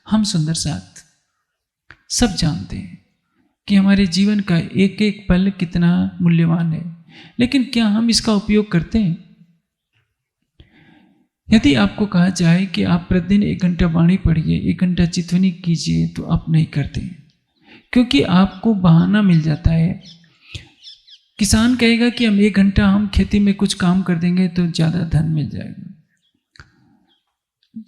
हम सुंदर साथ सब जानते हैं कि हमारे जीवन का एक एक पल कितना मूल्यवान है, लेकिन क्या हम इसका उपयोग करते हैं? यदि आपको कहा जाए कि आप प्रतिदिन 1 घंटा वाणी पढ़िए, 1 घंटा चितवनी कीजिए, तो आप नहीं करते, क्योंकि आपको बहाना मिल जाता है। किसान कहेगा कि हम 1 घंटा हम खेती में कुछ काम कर देंगे तो ज़्यादा धन मिल जाएगा।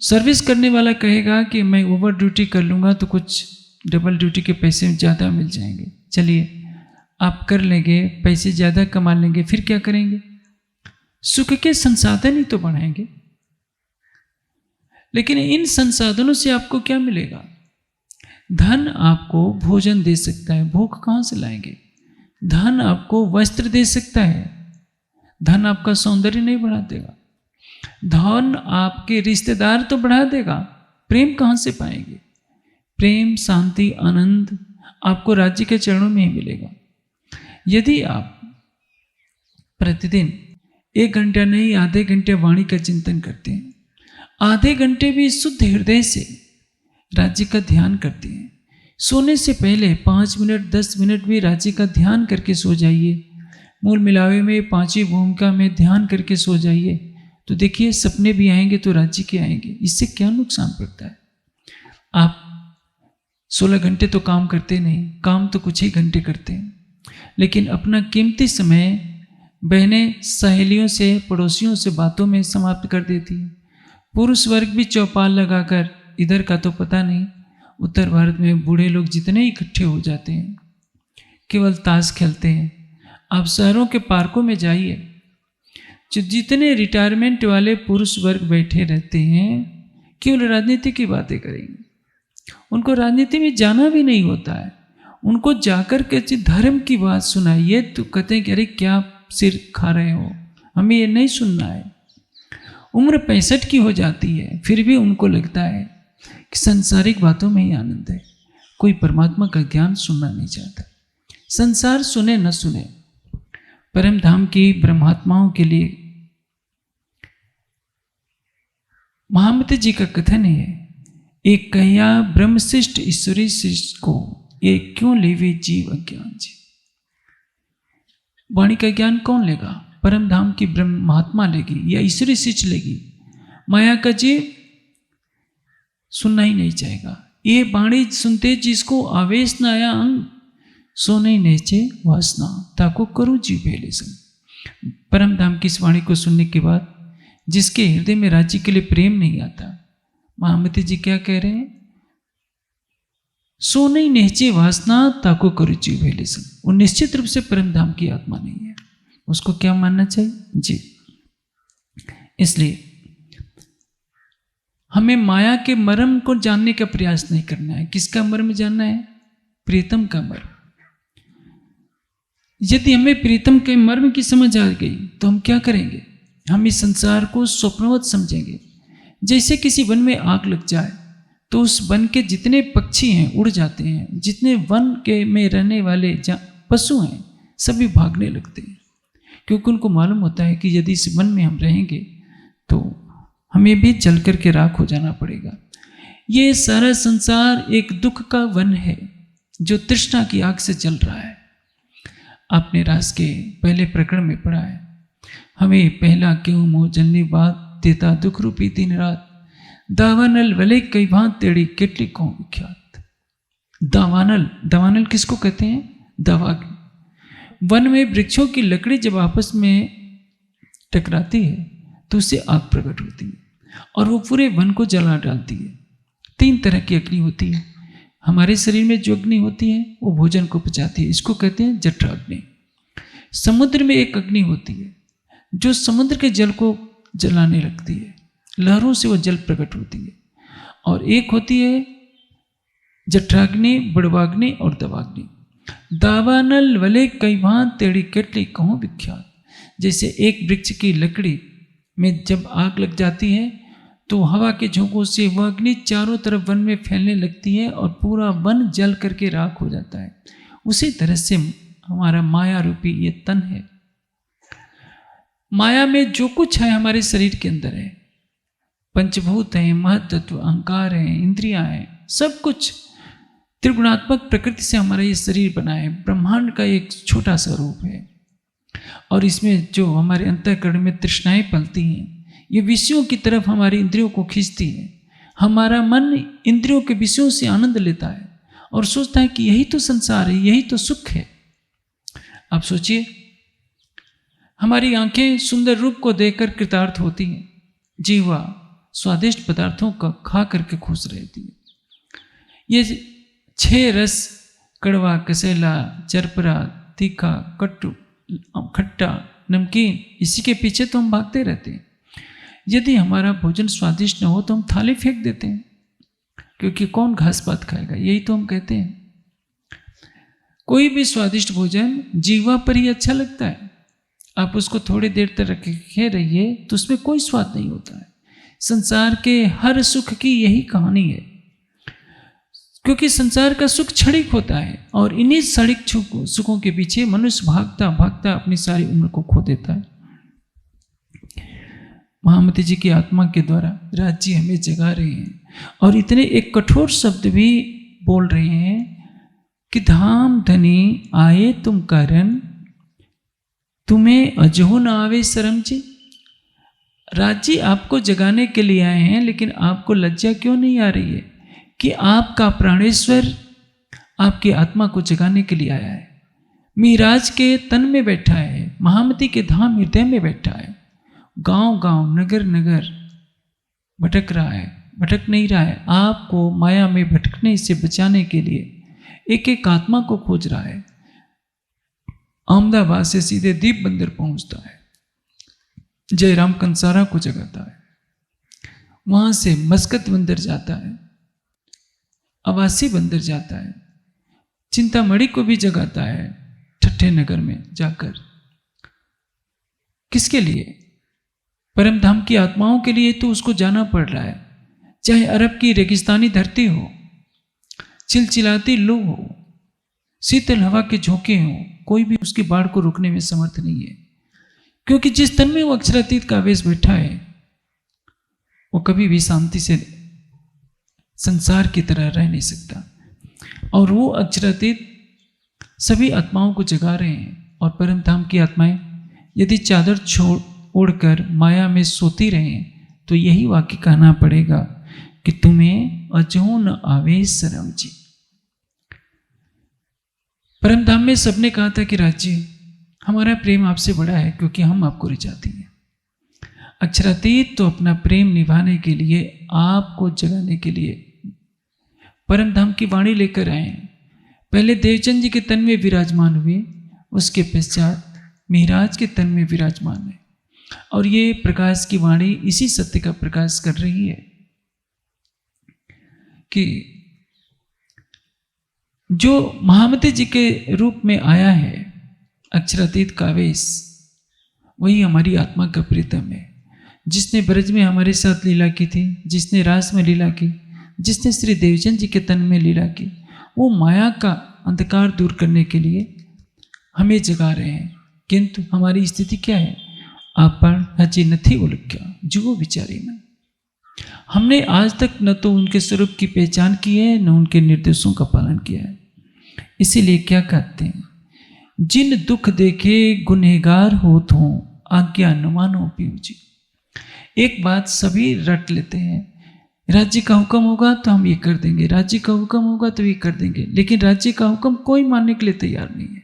सर्विस करने वाला कहेगा कि मैं ओवर ड्यूटी कर लूँगा तो कुछ डबल ड्यूटी के पैसे ज़्यादा मिल जाएंगे। चलिए आप कर लेंगे, पैसे ज़्यादा कमा लेंगे, फिर क्या करेंगे? सुख के संसाधन ही तो बढ़ाएंगे। लेकिन इन संसाधनों से आपको क्या मिलेगा? धन आपको भोजन दे सकता है, भूख कहाँ से लाएंगे? धन आपको वस्त्र दे सकता है, धन आपका सौंदर्य नहीं बढ़ा देगा। धन आपके रिश्तेदार तो बढ़ा देगा, प्रेम कहाँ से पाएंगे? प्रेम, शांति, आनंद आपको राज्य के चरणों में ही मिलेगा। यदि आप प्रतिदिन 1 घंटा नहीं, आधे घंटे वाणी का चिंतन करते हैं, आधे घंटे भी शुद्ध हृदय से राज्य का ध्यान करते हैं, सोने से पहले 5 मिनट 10 मिनट भी राज्य का ध्यान करके सो जाइए, मूल मिलावे में 5वीं भूमिका में ध्यान करके सो जाइए, तो देखिए सपने भी आएंगे तो राज्य के आएंगे। इससे क्या नुकसान पड़ता है? आप 16 घंटे तो काम करते नहीं, काम तो कुछ ही घंटे करते हैं, लेकिन अपना कीमती समय बहनें सहेलियों से, पड़ोसियों से बातों में समाप्त कर देती है। पुरुष वर्ग भी चौपाल लगाकर, इधर का तो पता नहीं, उत्तर भारत में बूढ़े लोग जितने इकट्ठे हो जाते हैं, केवल ताश खेलते हैं। आप शहरों के पार्कों में जाइए, जो जितने रिटायरमेंट वाले पुरुष वर्ग बैठे रहते हैं, केवल राजनीति की बातें करेंगे। उनको राजनीति में जाना भी नहीं होता है। उनको जाकर के धर्म की बात सुनाइए तो कहते हैं कि अरे क्या सिर खा रहे हो, हमें ये नहीं सुनना है। उम्र 65 की हो जाती है, फिर भी उनको लगता है कि सांसारिक बातों में ही आनंद है, कोई परमात्मा का ज्ञान सुनना नहीं चाहता। संसार सुने न सुने, परम धाम की ब्रह्मात्माओं के लिए महामती जी का कथन है, एक कहिया ब्रह्मशिष्ट ईश्वरी शिष्ट को, एक क्यों लेवे जीव अज्ञान जी। वाणी का ज्ञान कौन लेगा? परम धाम की ब्रह्म महात्मा लेगी या ईश्वरी शिष्ट लेगी? माया का जीव सुनना ही नहीं चाहेगा। ये वाणी सुनते जिसको आवेश न आया अंग, सो नहीं नेचे वासना, ताको करूँ जीव पहले संग। परम धाम की इस वाणी को सुनने के बाद जिसके हृदय में राज्य के लिए प्रेम नहीं आता, महामती जी क्या कह रहे हैं? सो नहीं नेचे वासना, ताको करूँ जीव पहले संग। वो निश्चित रूप से परम धाम की आत्मा नहीं है, उसको क्या मानना चाहिए जी। इसलिए हमें माया के मर्म को जानने का प्रयास नहीं करना है। किसका मर्म जानना है? प्रीतम का मर्म। यदि हमें प्रीतम के मर्म की समझ आ गई तो हम क्या करेंगे? हम इस संसार को स्वप्नवत समझेंगे। जैसे किसी वन में आग लग जाए तो उस वन के जितने पक्षी हैं उड़ जाते हैं, जितने वन के में रहने वाले पशु हैं सभी भागने लगते हैं, क्योंकि उनको मालूम होता है कि यदि इस वन में हम रहेंगे तो हमें भी जल करके राख हो जाना पड़ेगा। ये सारा संसार एक दुख का वन है जो तृष्णा की आग से जल रहा है। आपने रास के पहले प्रकरण में पढ़ा है, हमें पहला क्यों मोह जलने बात देता दुख रूपी दिन रात, दावानल वले कई भांत तेड़ी केटली कौन विख्यात। दावानल, दावानल किसको कहते हैं? दावाग्नि। वन में वृक्षों की लकड़ी जब आपस में टकराती है तो उससे आग प्रकट होती है और वो पूरे वन को जला डालती है। 3 तरह की अग्नि होती है। हमारे शरीर में जो अग्नि होती है वो भोजन को पचाती है, इसको कहते हैं जठर अग्नि। समुद्र में एक अग्नि होती है जो समुद्र के जल को जलाने लगती है, लहरों से वो जल प्रकट होती है। और एक होती है जठराग्नि, बड़वाग्नि और दवाग्नि। दावानल वले कई भांत तेड़ी केटली कहूँ विख्यात। जैसे एक वृक्ष की लकड़ी में जब आग लग जाती है तो हवा के झोंकों से वह अग्नि चारों तरफ वन में फैलने लगती है और पूरा वन जल करके राख हो जाता है। उसी तरह से हमारा माया रूपी ये तन है। माया में जो कुछ है हमारे शरीर के अंदर है, पंचभूत हैं, महतत्व, अहंकार हैं, इंद्रियां हैं, सब कुछ त्रिगुणात्मक प्रकृति से हमारा ये शरीर बना है, ब्रह्मांड का एक छोटा सा रूप है। और इसमें जो हमारे अंतःकरण में तृष्णाएं पलती हैं, ये विषयों की तरफ हमारी इंद्रियों को खींचती है। हमारा मन इंद्रियों के विषयों से आनंद लेता है और सोचता है कि यही तो संसार है, यही तो सुख है। आप सोचिए, हमारी आंखें सुंदर रूप को देखकर कृतार्थ होती हैं, जीवा स्वादिष्ट पदार्थों का खा करके खुश रहती है। ये 6 रस, कड़वा, कसेला, चरपरा, तीखा, कट्टू, खट्टा, नमकीन, इसी के पीछे तो हम भागते रहते हैं। यदि हमारा भोजन स्वादिष्ट न हो तो हम थाली फेंक देते हैं, क्योंकि कौन घास पात खाएगा, यही तो हम कहते हैं। कोई भी स्वादिष्ट भोजन जीवा पर ही अच्छा लगता है। आप उसको थोड़ी देर तक रखे रहिए तो उसमें कोई स्वाद नहीं होता है। संसार के हर सुख की यही कहानी है, क्योंकि संसार का सुख क्षणिक होता है और इन्हीं क्षणिक सुखों के पीछे मनुष्य भागता भागता अपनी सारी उम्र को खो देता है। महामती जी की आत्मा के द्वारा राज जी हमें जगा रहे हैं और इतने एक कठोर शब्द भी बोल रहे हैं कि धाम धनी आए तुम कारण, तुम्हें अजहो न आवे शर्म जी। राज जी आपको जगाने के लिए आए हैं, लेकिन आपको लज्जा क्यों नहीं आ रही है कि आपका प्राणेश्वर आपकी आत्मा को जगाने के लिए आया है। मिराज के तन में बैठा है, महामती के धाम हृदय में बैठा है। गांव गांव, नगर नगर भटक रहा है, भटक नहीं रहा है। आपको माया में भटकने से बचाने के लिए एक एक आत्मा को खोज रहा है। अहमदाबाद से सीधे दीप बंदर पहुंचता है, जयराम कंसारा को जगाता है। वहां से मस्कत बंदर जाता है, अवासी बंदर जाता है, चिंतामणि को भी जगाता है ठट्ठे नगर में जाकर। किसके लिए? परम धाम की आत्माओं के लिए तो उसको जाना पड़ रहा है। चाहे अरब की रेगिस्तानी धरती हो, चिलचिलाती लू हो, शीतल हवा के झोंके हो, कोई भी उसकी बाढ़ को रोकने में समर्थ नहीं है। क्योंकि जिस तन में वो अक्षरातीत का आवेश बैठा है, वो कभी भी शांति से संसार की तरह रह नहीं सकता। और वो अक्षरातीत सभी आत्माओं को जगा रहे हैं। और परम धाम की आत्माएं यदि चादर छोड़ ओढ़कर माया में सोती रहें तो यही वाक्य कहना पड़ेगा कि तुम्हें अजो न आवे शर्म जी। परम धाम में सबने कहा था कि राज्य हमारा प्रेम आपसे बड़ा है, क्योंकि हम आपको रिझाती हैं। अक्षरातीत तो अपना प्रेम निभाने के लिए, आपको जगाने के लिए परम धाम की वाणी लेकर आए। पहले देवचंद जी के तन में विराजमान हुए, उसके पश्चात मिहिराज के तन में विराजमान है। और ये प्रकाश की वाणी इसी सत्य का प्रकाश कर रही है कि जो महामती जी के रूप में आया है अक्षरातीत का आवेश, वही हमारी आत्मा का प्रीतम है, जिसने ब्रज में हमारे साथ लीला की थी, जिसने रास में लीला की, जिसने श्री देवचंद जी के तन में लीला की। वो माया का अंधकार दूर करने के लिए हमें जगा रहे हैं। किंतु हमारी स्थिति क्या है? आपण हजी नथी ओळख्या जुओ विचारी में। हमने आज तक न तो उनके स्वरूप की पहचान की है, न उनके निर्देशों का पालन किया है। इसीलिए क्या कहते हैं, जिन दुख देखे गुनहगार होत हो, आज्ञा न मानो पीऊ जी। एक बात सभी रट लेते हैं, राज्य का हुक्म होगा तो हम ये कर देंगे, राज्य का हुक्म होगा तो ये कर देंगे, लेकिन राज्य का हुक्म कोई मानने के लिए तैयार नहीं है।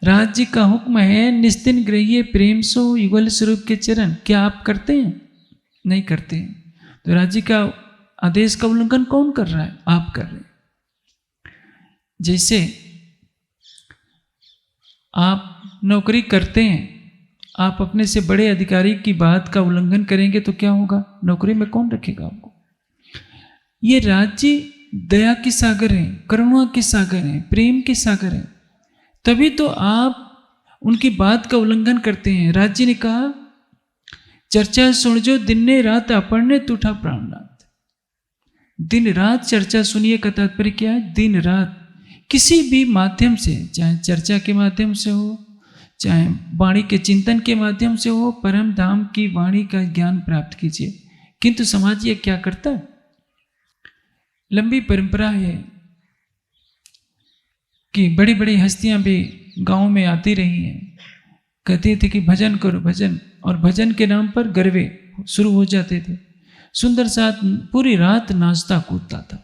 राज्य का हुक्म है निस्तिन ग्रहिए प्रेम सो युगल स्वरूप के चरण। क्या आप करते हैं? नहीं करते हैं। तो राज्य का आदेश का उल्लंघन कौन कर रहा है? आप कर रहे हैं। जैसे आप नौकरी करते हैं, आप अपने से बड़े अधिकारी की बात का उल्लंघन करेंगे तो क्या होगा? नौकरी में कौन रखेगा आपको? ये राज्य दया के सागर हैं, करुणा के सागर हैं, प्रेम के सागर हैं। तभी तो आप उनकी बात का उल्लंघन करते हैं। राज्य ने कहा चर्चा सुन जो दिन ने रात अपने तूठा प्राणनाथ। दिन रात चर्चा सुनिए का तात्पर्य क्या है? दिन रात किसी भी माध्यम से, चाहे चर्चा के माध्यम से हो, चाहे वाणी के चिंतन के माध्यम से हो, परम धाम की वाणी का ज्ञान प्राप्त कीजिए। किंतु समाज ये क्या करता है? लंबी परंपरा है कि बड़ी बड़ी हस्तियां भी गांव में आती रही हैं, कहती थी कि भजन करो भजन, और भजन के नाम पर गरबे शुरू हो जाते थे। सुंदर साथ पूरी रात नाचता कूदता था।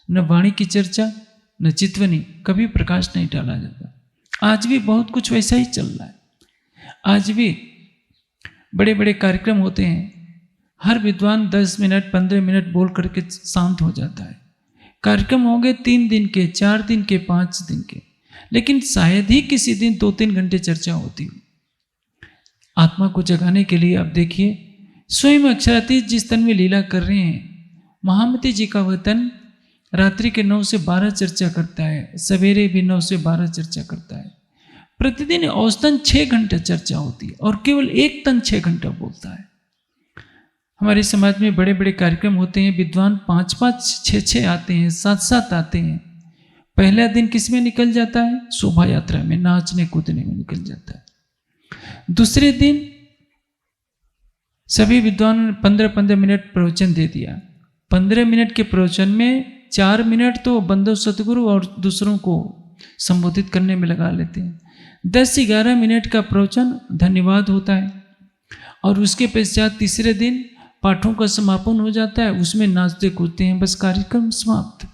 न वाणी की चर्चा न चितवनी, कभी प्रकाश नहीं डाला जाता। आज भी बहुत कुछ वैसा ही चल रहा है। आज भी बड़े बड़े कार्यक्रम होते हैं, हर विद्वान 10 मिनट 15 मिनट बोल करके शांत हो जाता है। कार्यक्रम होंगे 3 दिन के, 4 दिन के, 5 दिन के, लेकिन शायद ही किसी दिन 2-3 घंटे चर्चा होती हो। आत्मा को जगाने के लिए आप देखिए, स्वयं अक्षरातीत जिस तन में लीला कर रहे हैं, महामती जी का वह तन रात्रि के 9 से 12 चर्चा करता है, सवेरे भी 9 से 12 चर्चा करता है। प्रतिदिन औसतन 6 घंटे चर्चा होती है और केवल एक तन 6 घंटा बोलता है। हमारे समाज में बड़े बड़े कार्यक्रम होते हैं, विद्वान 5-5, 6-6 आते हैं, 7-7 आते हैं। पहला दिन किस में निकल जाता है? शोभा यात्रा में, नाचने कूदने में निकल जाता है। दूसरे दिन सभी विद्वानों ने 15-15 मिनट प्रवचन दे दिया। 15 मिनट के प्रवचन में 4 मिनट तो बंदो सतगुरु और दूसरों को संबोधित करने में लगा लेते हैं। 10-11 मिनट का प्रवचन धन्यवाद होता है और उसके पश्चात तीसरे दिन पाठों का समापन हो जाता है, उसमें नाचते कूदते हैं, बस कार्यक्रम समाप्त।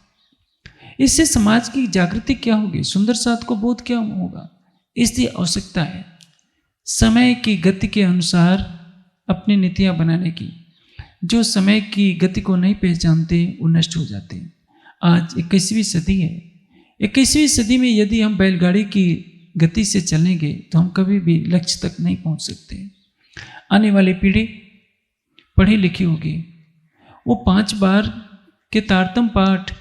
इससे समाज की जागृति क्या होगी? सुंदर साथ को बोध क्या होगा? इसलिए आवश्यकता है समय की गति के अनुसार अपनी नीतियां बनाने की। जो समय की गति को नहीं पहचानते वो नष्ट हो जाते हैं। आज 21वीं सदी है। 21वीं सदी में यदि हम बैलगाड़ी की गति से चलेंगे तो हम कभी भी लक्ष्य तक नहीं पहुंच सकते। आने वाली पीढ़ी पढ़ी लिखी होगी, वो 5 बार के तारतम पाठ,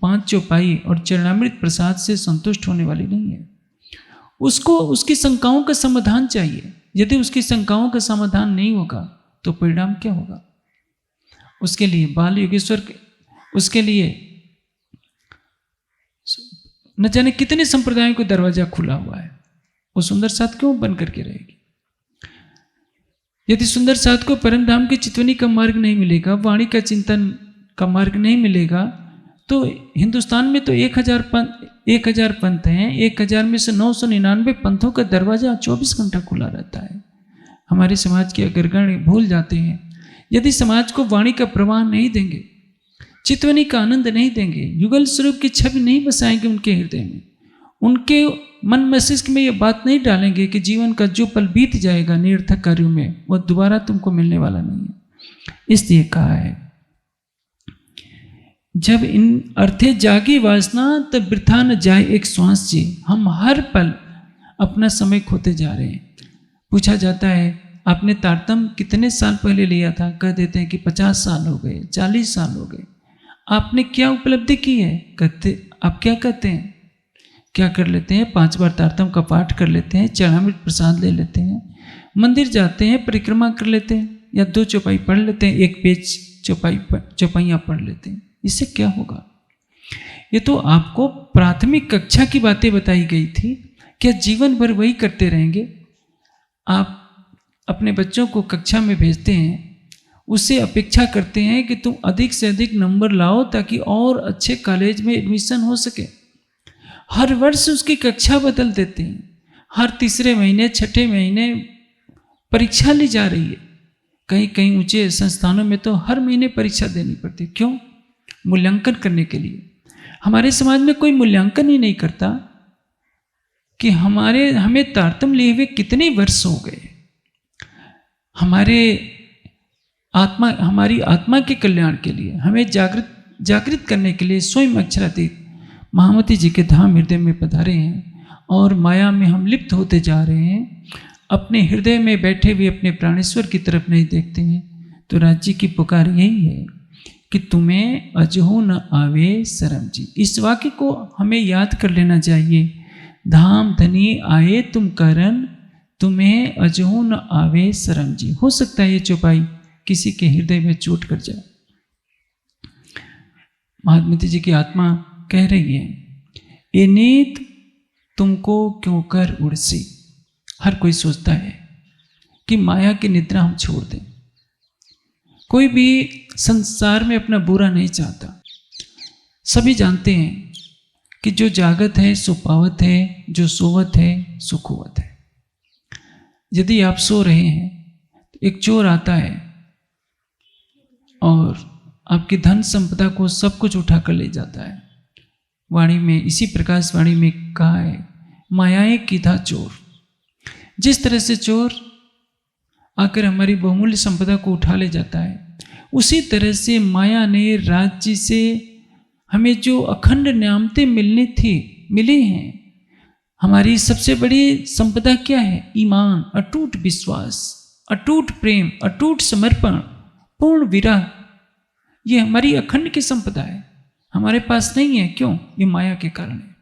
5 चौपाई और चरणामृत प्रसाद से संतुष्ट होने वाली नहीं है। उसको उसकी शंकाओं का समाधान चाहिए। यदि उसकी शंकाओं का समाधान नहीं होगा तो परिणाम क्या होगा? उसके लिए बाल योगेश्वर, उसके लिए न जाने कितने संप्रदायों का दरवाजा खुला हुआ है। वो सुंदर साथ क्यों बन करके रहेगी? यदि सुंदर साथ को परम धाम की चितवनी का मार्ग नहीं मिलेगा, वाणी का चिंतन का मार्ग नहीं मिलेगा, तो हिंदुस्तान में तो 1000 पंथ हैं। 1000 में से 999 पंथों का दरवाजा 24 घंटा खुला रहता है। हमारे समाज के अग्रगण्य भूल जाते हैं। यदि समाज को वाणी का प्रवाह नहीं देंगे, चितवनी का आनंद नहीं देंगे, युगल स्वरूप की छवि नहीं बसाएंगे उनके हृदय में, उनके मन मस्तिष्क में ये बात नहीं डालेंगे कि जीवन का जो पल बीत जाएगा निरर्थक कार्यों में, वह दोबारा तुमको मिलने वाला नहीं है। इसलिए कहा है, जब इन अर्थे जागी वासना तब वृथा न जाए एक श्वास जी। हम हर पल अपना समय खोते जा रहे हैं। पूछा जाता है आपने तारतम कितने साल पहले लिया था? कह देते हैं कि 50 साल हो गए, 40 साल हो गए। आपने क्या उपलब्धि की है? कहते आप क्या कहते हैं? क्या कर लेते हैं? 5 बार तारतम का पाठ कर लेते हैं, चरणामृत प्रसाद ले लेते हैं, मंदिर जाते हैं, परिक्रमा कर लेते हैं, या 2 चौपाई पढ़ लेते हैं, 1 पेज चौपाइयाँ पढ़ लेते हैं। इससे क्या होगा? ये तो आपको प्राथमिक कक्षा की बातें बताई गई थी। क्या जीवन भर वही करते रहेंगे? आप अपने बच्चों को कक्षा में भेजते हैं, उससे अपेक्षा करते हैं कि तुम अधिक से अधिक नंबर लाओ ताकि और अच्छे कॉलेज में एडमिशन हो सके। हर वर्ष उसकी कक्षा बदल देते हैं। हर तीसरे महीने, छठे महीने परीक्षा ली जा रही है। कहीं कहीं ऊंचे संस्थानों में तो हर महीने परीक्षा देनी पड़ती है। क्यों? मूल्यांकन करने के लिए। हमारे समाज में कोई मूल्यांकन ही नहीं करता कि हमें तारतम लिए हुए कितने वर्ष हो गए। हमारी आत्मा के कल्याण के लिए, हमें जागृत करने के लिए स्वयं अक्षरातीत महामती जी के धाम हृदय में पधारे हैं और माया में हम लिप्त होते जा रहे हैं। अपने हृदय में बैठे हुए अपने प्राणेश्वर की तरफ नहीं देखते हैं। तो राज्य की पुकार यही है कि तुम्हें अजहू न आवे शरम जी। इस वाक्य को हमें याद कर लेना चाहिए। धाम धनी आए तुम करन, तुम्हें अजहू न आवे शरम जी। हो सकता है ये चौपाई किसी के हृदय में चोट कर जाए। महात्मती जी की आत्मा कह रही है, ये नीत तुमको क्यों कर उड़सी। हर कोई सोचता है कि माया की निद्रा हम छोड़ दें। कोई भी संसार में अपना बुरा नहीं चाहता। सभी जानते हैं कि जो जागत है सो पावत है, जो सोवत है सो खोवत है। यदि आप सो रहे हैं तो एक चोर आता है और आपकी धन संपदा को सब कुछ उठा कर ले जाता है। वाणी में, इसी प्रकाश वाणी में कहा है, मायाएं कीधा चोर। जिस तरह से चोर आकर हमारी बहुमूल्य संपदा को उठा ले जाता है, उसी तरह से माया ने राज्य से हमें जो अखंड न्यामतें मिली हैं। हमारी सबसे बड़ी संपदा क्या है? ईमान, अटूट विश्वास, अटूट प्रेम, अटूट समर्पण, पूर्ण विरह। ये हमारी अखंड की संपदा है, हमारे पास नहीं है। क्यों? ये माया के कारण है।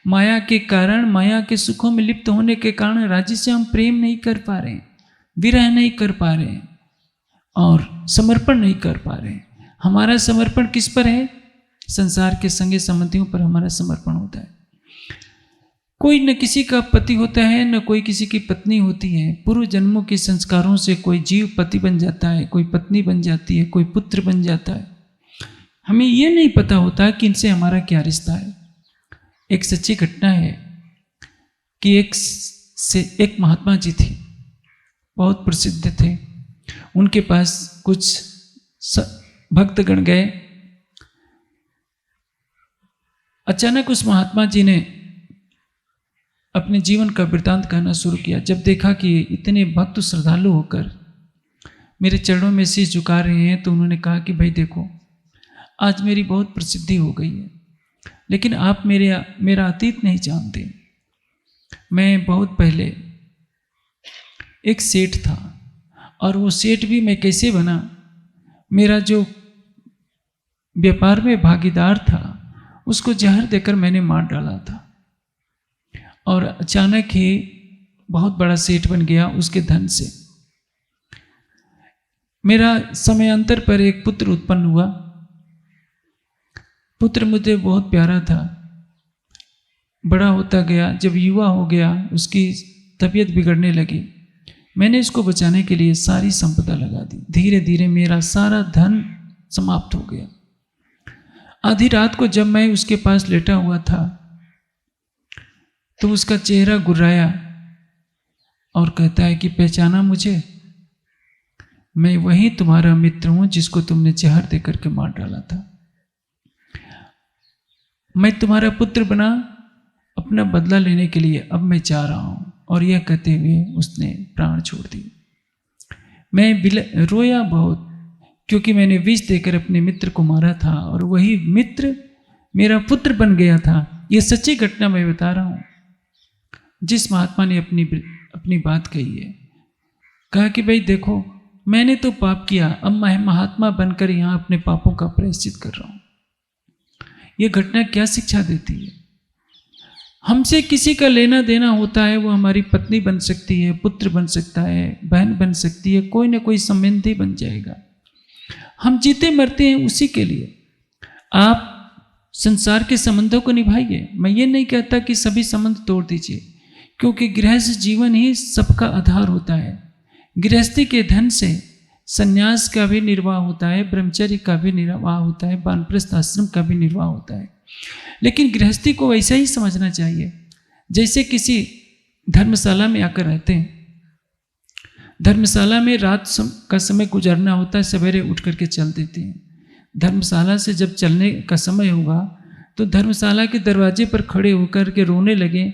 माया के कारण, माया के सुखों में लिप्त होने के कारण राज्य से हम प्रेम नहीं कर पा रहे हैं, विरह नहीं कर पा रहे हैं और समर्पण नहीं कर पा रहे हैं। हमारा समर्पण किस पर है? संसार के संगे संबंधियों पर हमारा समर्पण होता है। कोई न किसी का पति होता है, न कोई किसी की पत्नी होती है। पूर्व जन्मों के संस्कारों से कोई जीव पति बन जाता है, कोई पत्नी बन जाती है, कोई पुत्र बन जाता है। हमें ये नहीं पता होता कि इनसे हमारा क्या रिश्ता है। एक सच्ची घटना है कि एक महात्मा जी थे, बहुत प्रसिद्ध थे। उनके पास कुछ भक्तगण गए। अचानक उस महात्मा जी ने अपने जीवन का वृतांत कहना शुरू किया। जब देखा कि इतने भक्त श्रद्धालु होकर मेरे चरणों में शीश झुका रहे हैं, तो उन्होंने कहा कि भाई देखो, आज मेरी बहुत प्रसिद्धि हो गई है, लेकिन आप मेरा अतीत नहीं जानते। मैं बहुत पहले एक सेठ था, और वो सेठ भी मैं कैसे बना? मेरा जो व्यापार में भागीदार था उसको जहर देकर मैंने मार डाला था, और अचानक ही बहुत बड़ा सेठ बन गया उसके धन से। मेरा समयांतर पर एक पुत्र उत्पन्न हुआ। पुत्र मुझे बहुत प्यारा था। बड़ा होता गया, जब युवा हो गया उसकी तबीयत बिगड़ने लगी। मैंने इसको बचाने के लिए सारी संपदा लगा दी। धीरे धीरे मेरा सारा धन समाप्त हो गया। आधी रात को जब मैं उसके पास लेटा हुआ था तो उसका चेहरा गुर्राया और कहता है कि पहचाना मुझे? मैं वही तुम्हारा मित्र हूं जिसको तुमने जहर देकर के मार डाला था। मैं तुम्हारा पुत्र बना अपना बदला लेने के लिए, अब मैं जा रहा हूं। और यह कहते हुए उसने प्राण छोड़ दिए। मैं रोया बहुत, क्योंकि मैंने विष देकर अपने मित्र को मारा था और वही मित्र मेरा पुत्र बन गया था। यह सच्ची घटना मैं बता रहा हूं। जिस महात्मा ने अपनी बात कही है, कहा कि भाई देखो, मैंने तो पाप किया, अब मैं महात्मा बनकर यहाँ अपने पापों का प्रायश्चित कर रहा हूं। यह घटना क्या शिक्षा देती है? हमसे किसी का लेना देना होता है, वो हमारी पत्नी बन सकती है, पुत्र बन सकता है, बहन बन सकती है, कोई ना कोई संबंधी बन जाएगा। हम जीते मरते हैं उसी के लिए। आप संसार के संबंधों को निभाइए। मैं ये नहीं कहता कि सभी संबंध तोड़ दीजिए, क्योंकि गृहस्थ जीवन ही सबका आधार होता है। गृहस्थी के धन से संन्यास का भी निर्वाह होता है, ब्रह्मचर्य का भी निर्वाह होता है, वानप्रस्थ आश्रम का भी निर्वाह होता है। लेकिन गृहस्थी को वैसा ही समझना चाहिए जैसे किसी धर्मशाला में आकर रहते हैं। धर्मशाला में रात का समय गुजारना होता है, सवेरे उठ करके चल देते हैं। धर्मशाला से जब चलने का समय होगा तो धर्मशाला के दरवाजे पर खड़े होकर के रोने लगे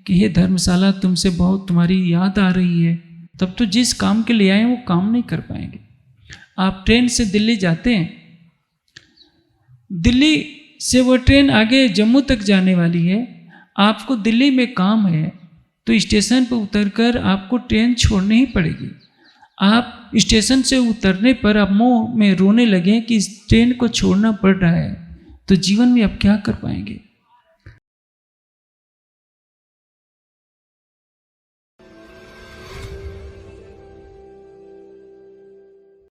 कि ये धर्मशाला तुमसे बहुत तुम्हारी याद आ रही है। तब तो जिस काम के लिए आए वो काम नहीं कर पाएंगे। आप ट्रेन से दिल्ली जाते हैं, दिल्ली से वो ट्रेन आगे जम्मू तक जाने वाली है। आपको दिल्ली में काम है तो स्टेशन पर उतरकर आपको ट्रेन छोड़नी ही पड़ेगी। आप स्टेशन से उतरने पर आप मुंह में रोने लगे कि इस ट्रेन को छोड़ना पड़ रहा है, तो जीवन में आप क्या कर पाएंगे?